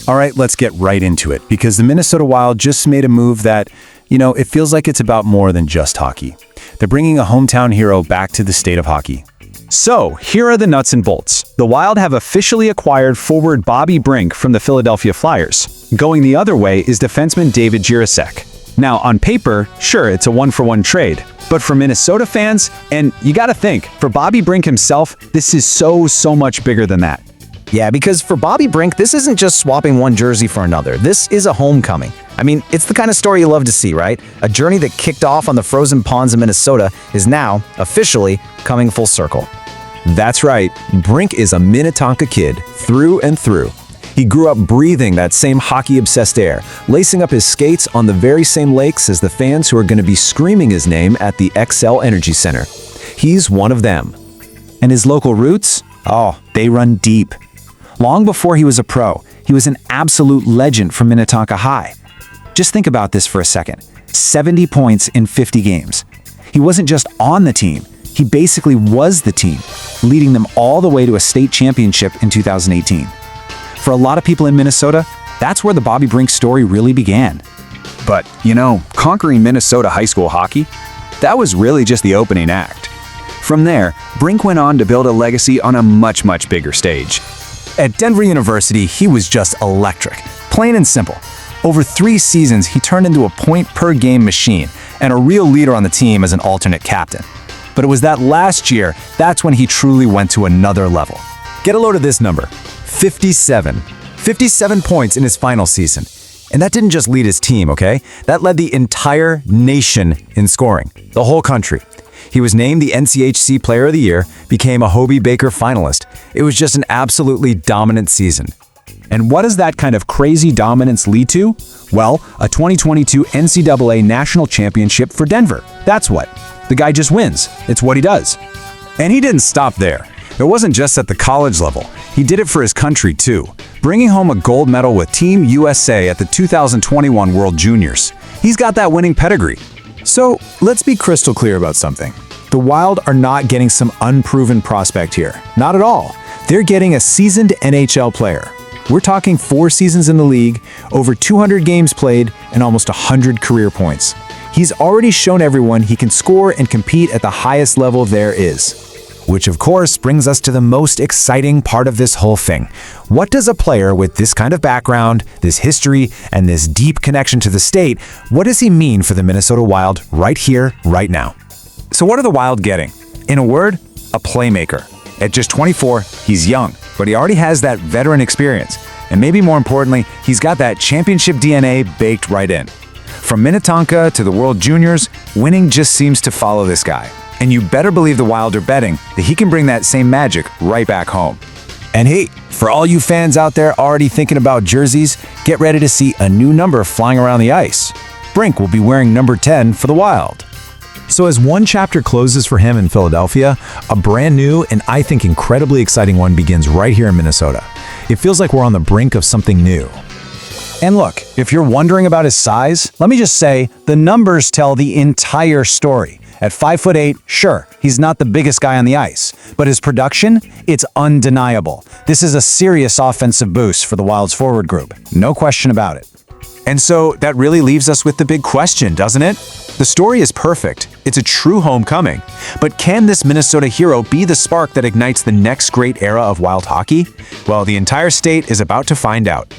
All right, let's get right into it, because the Minnesota Wild just made a move that, it feels like it's about more than just hockey. They're bringing a hometown hero back to the state of hockey. So, here are the nuts and bolts. The Wild have officially acquired forward Bobby Brink from the Philadelphia Flyers. Going the other way is defenseman David Jiricek. Now, on paper, sure, it's a one-for-one trade. But for Minnesota fans, and you gotta think, for Bobby Brink himself, this is so much bigger than that. Yeah, because for Bobby Brink, this isn't just swapping one jersey for another. This is a homecoming. I mean, it's the kind of story you love to see, right? A journey that kicked off on the frozen ponds of Minnesota is now, officially, coming full circle. That's right, Brink is a Minnetonka kid, through and through. He grew up breathing that same hockey-obsessed air, lacing up his skates on the very same lakes as the fans who are going to be screaming his name at the XL Energy Center. He's one of them. And his local roots? Oh, they run deep. Long before he was a pro, he was an absolute legend from Minnetonka High. Just think about this for a second. 70 points in 50 games. He wasn't just on the team, he basically was the team, leading them all the way to a state championship in 2018. For a lot of people in Minnesota, that's where the Bobby Brink story really began. But, conquering Minnesota high school hockey, that was really just the opening act. From there, Brink went on to build a legacy on a much bigger stage. At Denver University, he was just electric, plain and simple. Over 3 seasons, he turned into a point-per-game machine and a real leader on the team as an alternate captain. But it was that last year, that's when he truly went to another level. Get a load of this number, 57. 57 points in his final season. And that didn't just lead his team, okay? That led the entire nation in scoring, the whole country. He was named the NCHC Player of the Year, became a Hobey Baker finalist. It was just an absolutely dominant season. And what does that kind of crazy dominance lead to? Well, a 2022 NCAA National Championship for Denver. That's what. The guy just wins. It's what he does. And he didn't stop there. It wasn't just at the college level. He did it for his country too, bringing home a gold medal with Team USA at the 2021 World Juniors. He's got that winning pedigree. So, let's be crystal clear about something. The Wild are not getting some unproven prospect here. Not at all. They're getting a seasoned NHL player. We're talking 4 seasons in the league, over 200 games played, and almost 100 career points. He's already shown everyone he can score and compete at the highest level there is. Which, of course, brings us to the most exciting part of this whole thing. What does a player with this kind of background, this history, and this deep connection to the state, what does he mean for the Minnesota Wild right here, right now? So what are the Wild getting? In a word, a playmaker. At just 24, he's young, but he already has that veteran experience. And maybe more importantly, he's got that championship DNA baked right in. From Minnetonka to the World Juniors, winning just seems to follow this guy. And you better believe the Wild are betting that he can bring that same magic right back home. And hey, for all you fans out there already thinking about jerseys, get ready to see a new number flying around the ice. Brink will be wearing number 10 for the Wild. So as one chapter closes for him in Philadelphia, a brand new and I think incredibly exciting one begins right here in Minnesota. It feels like we're on the brink of something new. And look, if you're wondering about his size, let me just say, the numbers tell the entire story. At 5'8", sure, he's not the biggest guy on the ice, but his production, it's undeniable. This is a serious offensive boost for the Wild's forward group, no question about it. And so that really leaves us with the big question, doesn't it? The story is perfect. It's a true homecoming. But can this Minnesota hero be the spark that ignites the next great era of Wild hockey? Well, the entire state is about to find out.